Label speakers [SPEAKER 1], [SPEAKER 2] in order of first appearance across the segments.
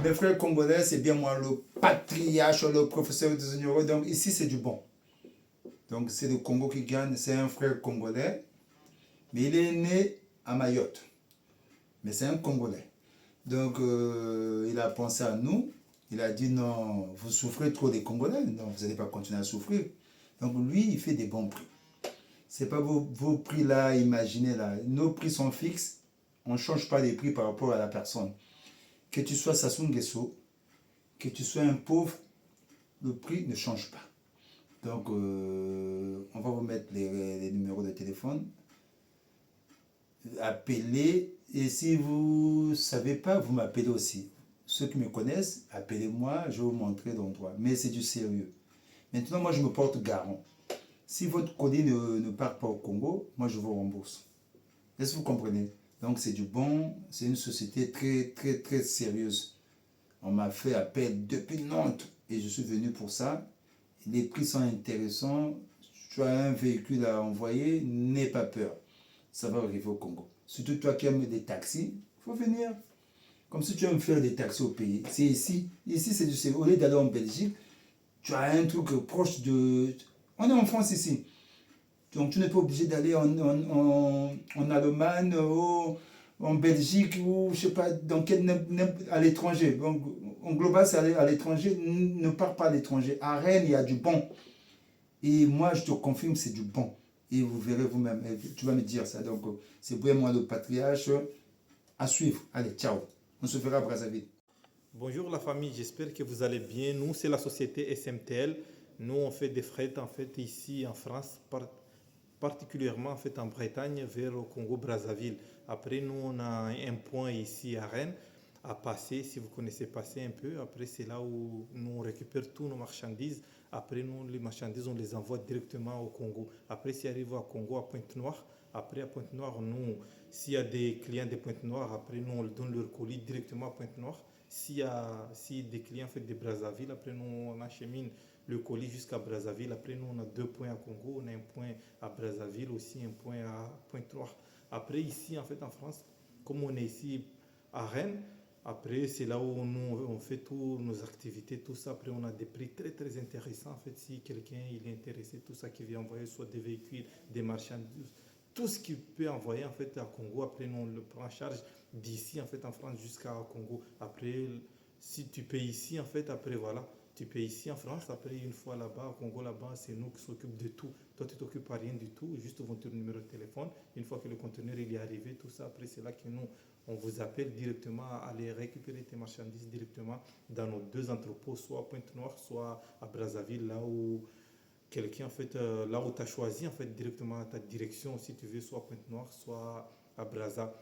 [SPEAKER 1] Mes frères congolais, c'est bien moi le patriarche, le professeur des ignorants. Donc ici, c'est du bon. Donc c'est le Congo qui gagne, c'est un frère congolais. Mais il est né à Mayotte. Mais c'est un Congolais. Donc il a pensé à nous. Il a dit non, vous souffrez trop des Congolais. Non, vous n'allez pas continuer à souffrir. Donc lui, il fait des bons prix. Ce n'est pas vos prix là, imaginez là. Nos prix sont fixes. On ne change pas les prix par rapport à la personne. Que tu sois Sassou Nguesso, que tu sois un pauvre, le prix ne change pas. Donc, on va vous mettre les numéros de téléphone. Appelez, et si vous ne savez pas, vous m'appelez aussi. Ceux qui me connaissent, appelez-moi, je vais vous montrer l'endroit. Mais c'est du sérieux. Maintenant, moi, je me porte garant. Si votre colis ne part pas au Congo, moi, je vous rembourse. Est-ce que vous comprenez? Donc, c'est du bon. C'est une société très, très, très sérieuse. On m'a fait appel depuis Nantes et je suis venu pour ça. Les prix sont intéressants. Tu as un véhicule à envoyer, n'aie pas peur. Ça va arriver au Congo. Surtout toi qui aimes des taxis, il faut venir. Comme si tu aimes faire des taxis au pays. C'est ici. Ici, c'est du sérieux. Au lieu d'aller en Belgique, tu as un truc proche de... On est en France ici. Donc tu n'es pas obligé d'aller en Allemagne ou en Belgique ou je sais pas dans à l'étranger. Donc en global c'est aller à l'étranger, ne pars pas à l'étranger. À Rennes il y a du bon. Et moi je te confirme c'est du bon. Et vous verrez vous-même, tu vas me dire ça. Donc c'est pour moi le patriarche à suivre. Allez, ciao. On se verra à Brazzaville.
[SPEAKER 2] Bonjour la famille, j'espère que vous allez bien. Nous, c'est la société SMTL. Nous, on fait des frais en fait ici en France, particulièrement en fait en Bretagne vers le Congo-Brazzaville. Après, nous, on a un point ici à Rennes à passer, si vous connaissez passer un peu. Après, c'est là où nous on récupère tous nos marchandises. Après, nous, les marchandises, on les envoie directement au Congo. Après, si arrive au Congo, à Pointe-Noire, après à Pointe-Noire, nous, s'il y a des clients de Pointe-Noire, après, nous, on leur donne leur colis directement à Pointe-Noire. Si des clients fait de Brazzaville, après nous on achemine le colis jusqu'à Brazzaville. Après nous on a deux points à Congo, on a un point à Brazzaville aussi, un point à Pointe-Noire. Après ici en fait en France, comme on est ici à Rennes, après c'est là où nous on fait toutes nos activités, tout ça. Après on a des prix très très intéressants en fait. Si quelqu'un il est intéressé, tout ça qui vient envoyer soit des véhicules, des marchandises, tout ce qu'il peut envoyer en fait à Congo, après nous on le prend en charge d'ici en fait en France jusqu'à Congo. Après, si tu payes ici en fait, après voilà, tu payes ici en France, après une fois là-bas, au Congo là-bas, c'est nous qui s'occupent de tout. Toi tu t'occupes pas rien du tout, juste votre numéro de téléphone. Une fois que le conteneur il est arrivé, tout ça, après c'est là que nous on vous appelle directement à aller récupérer tes marchandises directement dans nos deux entrepôts, soit à Pointe-Noire, soit à Brazzaville, là où quelqu'un en fait là où tu as choisi en fait directement ta direction si tu veux, soit à Pointe-Noire, soit à Brazza.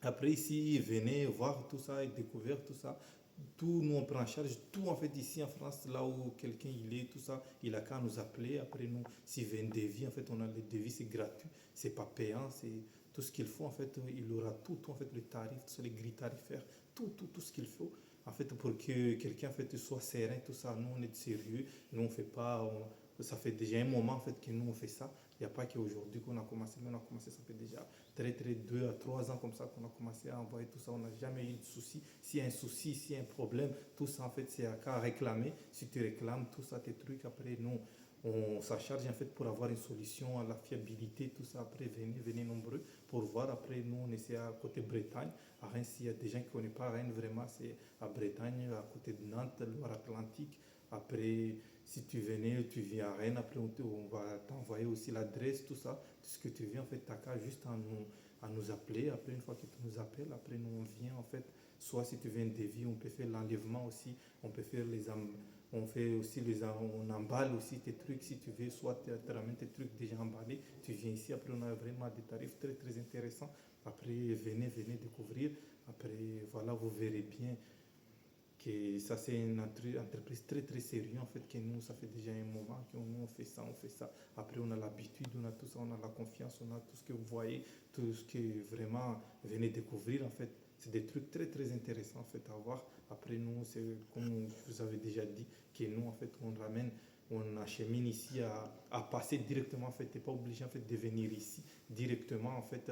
[SPEAKER 2] Après ici, venez voir tout ça et découvrir tout ça. Tout, nous on prend en charge tout en fait ici en France, là où quelqu'un il est, tout ça, il a qu'à nous appeler. Après nous, s'il veut un devis, en fait on a le devis, c'est gratuit, c'est pas payant, c'est tout ce qu'il faut en fait, il aura tout en fait, le tarif, tout les grilles tarifaires, tout ce qu'il faut. En fait, pour que quelqu'un en fait, soit serein, tout ça, nous on est sérieux, nous on fait pas, ça fait déjà un moment en fait que nous on fait ça. Il n'y a pas qu'aujourd'hui qu'on a commencé, mais on a commencé, ça fait déjà très 2 à 3 ans comme ça qu'on a commencé à envoyer tout ça. On n'a jamais eu de souci. S'il y a un souci, s'il y a un problème, tout ça en fait c'est à qu'à réclamer. Si tu réclames tout ça, tes trucs, après nous, on s'en charge en fait pour avoir une solution à la fiabilité, tout ça. Après, venez nombreux pour voir. Après, nous, on essaie à côté Bretagne. À Rennes, s'il y a des gens qui ne connaissent pas Rennes, vraiment, c'est à Bretagne, à côté de Nantes, Loire-Atlantique. Après, si tu venais, tu viens à Rennes. Après, on va t'envoyer aussi l'adresse, tout ça. Tout ce que tu viens, en fait, t'as qu'à juste à nous appeler. Après, une fois que tu nous appelles, après, nous, on vient, en fait. Soit si tu viens de Lévis, on peut faire l'enlèvement aussi. On peut faire on fait aussi on emballe aussi tes trucs si tu veux, soit tu ramènes tes trucs déjà emballés, tu viens ici, après on a vraiment des tarifs très très intéressants. Après venez découvrir. Après voilà, vous verrez bien que ça c'est une entreprise très très sérieuse en fait, que nous ça fait déjà un moment que nous on fait ça, on fait ça. Après on a l'habitude, on a tout ça, on a la confiance, on a tout ce que vous voyez, tout ce que vraiment venez découvrir en fait. C'est des trucs très très intéressants en fait à voir. Après nous, c'est comme je vous avais déjà dit, que nous en fait on ramène, on achemine ici à passer directement en fait. T'es pas obligé en fait de venir ici directement en fait.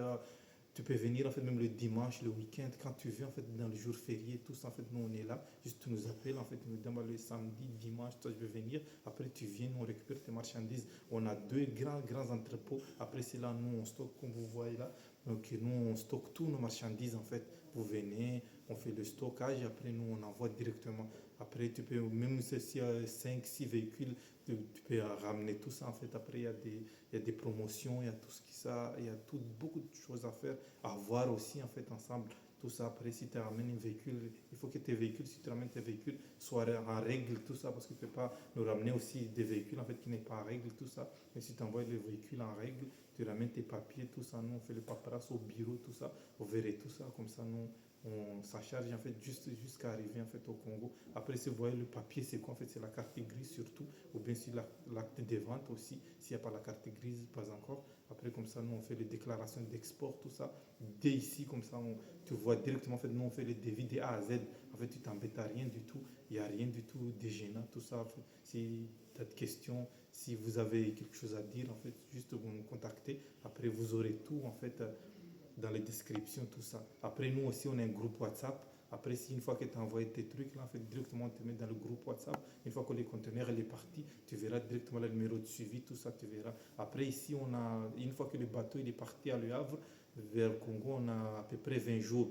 [SPEAKER 2] Tu peux venir en fait même le dimanche, le week-end, quand tu veux en fait dans le jour férié, tous en fait nous on est là, juste tu nous appelles en fait, tu nous demandes le samedi, dimanche, toi je veux venir, après tu viens, nous on récupère tes marchandises, on a deux grands entrepôts, après c'est là nous on stocke comme vous voyez là, donc nous on stocke tous nos marchandises en fait, vous venez, on fait le stockage, après nous on envoie directement, après tu peux même s'il y a 5, 6 véhicules, tu peux ramener tout ça en fait, après il y a des promotions, il y a tout ce qui ça, il y a beaucoup de choses à faire, à voir aussi en fait ensemble. Tout ça, après, si tu ramènes un véhicule, il faut que tes véhicules, si tu ramènes tes véhicules, soient en règle, tout ça, parce que tu ne peux pas nous ramener aussi des véhicules en fait qui n'est pas en règle, tout ça. Mais si tu envoies les véhicules en règle, tu ramènes tes papiers, tout ça, nous on fait le paperasse au bureau, tout ça, vous verrez tout ça, comme ça nous on s'en charge en fait juste jusqu'à arriver en fait au Congo. Après, si vous voyez le papier, c'est quoi en fait? C'est la carte grise surtout, ou bien si l'acte de vente aussi, s'il n'y a pas la carte grise, pas encore. Après, comme ça, nous on fait les déclarations d'export, tout ça. Dès ici, comme ça, tu vois directement, en fait, nous on fait les devis de A à Z. En fait, tu t'embêtes à rien du tout, il n'y a rien du tout de gênant, tout ça. En fait. Si tu as des questions, si vous avez quelque chose à dire, en fait, juste vous nous contactez. Après, vous aurez tout, en fait, dans les descriptions, tout ça. Après, nous aussi, on a un groupe WhatsApp. Après, si une fois que tu as envoyé tes trucs, là, en fait, directement, on te met dans le groupe WhatsApp. Une fois que le conteneur est parti, tu verras directement le numéro de suivi, tout ça, tu verras. Après, ici, on a, une fois que le bateau il est parti à Le Havre, vers le Congo, on a à peu près 20 jours.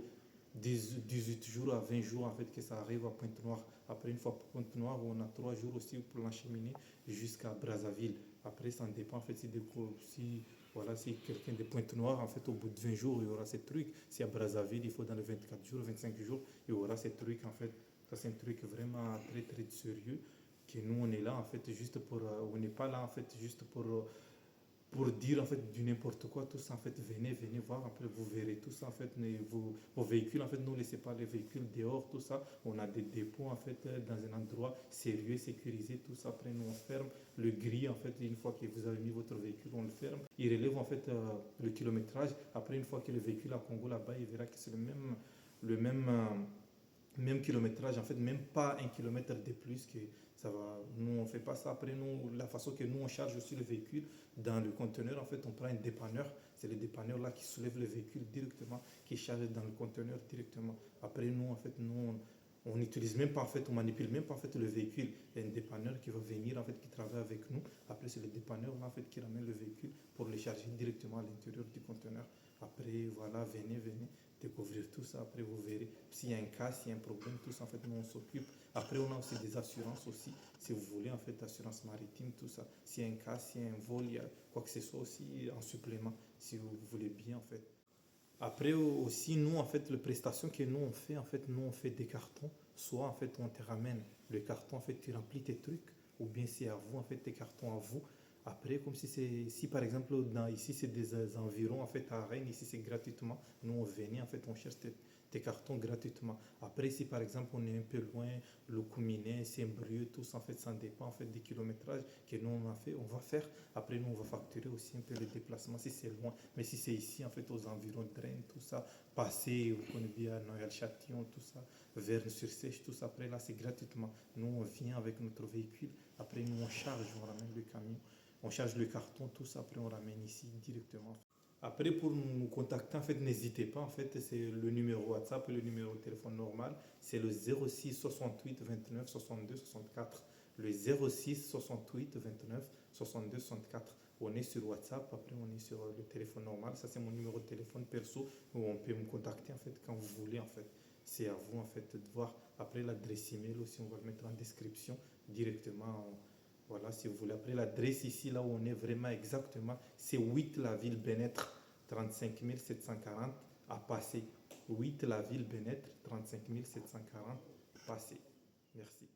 [SPEAKER 2] 18 jours à 20 jours en fait que ça arrive à Pointe-Noire. Après une fois à Pointe-Noire, on a 3 jours aussi pour l'encheminer jusqu'à Brazzaville. Après ça dépend en fait si voilà, si quelqu'un de Pointe-Noire, en fait au bout de 20 jours, il y aura ces trucs. Si à Brazzaville, il faut dans les 24 jours, 25 jours, il y aura ces trucs en fait. Ça c'est un truc vraiment très très sérieux que nous on est là en fait juste pour on n'est pas là en fait juste pour dire en fait du n'importe quoi, tout ça en fait, venez voir, après vous verrez tout ça en fait, vos véhicules en fait, ne laissez pas les véhicules dehors, tout ça, on a des dépôts en fait dans un endroit sérieux, sécurisé, tout ça, après nous on ferme le gris en fait, une fois que vous avez mis votre véhicule, on le ferme, il relève en fait le kilométrage, après une fois que le véhicule à Congo là-bas, il verra que c'est le même kilométrage, en fait, même pas 1 kilomètre de plus que ça va. Nous, on ne fait pas ça. Après, nous, la façon que nous, on charge aussi le véhicule dans le conteneur, en fait, on prend un dépanneur. C'est le dépanneur là qui soulève le véhicule directement, qui charge dans le conteneur directement. Après, nous, en fait, on n'utilise même pas, en fait, on manipule même pas, en fait, le véhicule. Il y a un dépanneur qui va venir, en fait, qui travaille avec nous. Après, c'est le dépanneur là, en fait, qui ramène le véhicule pour le charger directement à l'intérieur du conteneur. Après, voilà, venez découvrir tout ça. Après, vous verrez s'il y a un cas, s'il y a un problème, tout ça, en fait, nous, on s'occupe. Après, on a aussi des assurances aussi, si vous voulez, en fait, assurance maritime, tout ça. S'il y a un cas, s'il y a un vol, il y a quoi que ce soit aussi en supplément, si vous voulez bien, en fait. Après aussi, nous, en fait, les prestations que nous, on fait, en fait, nous, on fait des cartons. Soit, en fait, on te ramène le carton, en fait, tu remplis tes trucs, ou bien c'est à vous, en fait, tes cartons à vous. Après, comme si c'est, si par exemple, ici, c'est des environs, en fait, à Rennes, ici, c'est gratuitement. Nous, on venait, en fait, on cherche tes cartons gratuitement. Après, si par exemple, on est un peu loin, le Couminet, Saint-Brieuc, tout ça, en fait, ça dépend, en fait, des kilométrages que nous, on a fait, on va faire. Après, nous, on va facturer aussi un peu les déplacements si c'est loin. Mais si c'est ici, en fait, aux environs de Rennes, tout ça, passer, vous connaissez bien Noël-Châtillon, tout ça, Verne-sur-Sèche, tout ça, après, là, c'est gratuitement. Nous, on vient avec notre véhicule. Après, nous, on charge, on ramène le camion. On charge le carton, tout ça, après on ramène ici directement. Après, pour nous contacter, en fait, n'hésitez pas. En fait, c'est le numéro WhatsApp et le numéro de téléphone normal. C'est le 06 68 29 62 64. le 06 68 29 62 64. On est sur WhatsApp, après on est sur le téléphone normal. Ça, c'est mon numéro de téléphone perso où on peut me contacter en fait quand vous voulez en fait. C'est à vous en fait de voir. Après l'adresse email aussi, on va le mettre en description directement. Voilà, si vous voulez. Après l'adresse ici, là où on est vraiment exactement, c'est 8 la ville Bénêtre, 35 740 à passer. 8 la ville Bénêtre, 35 740 passé. Merci.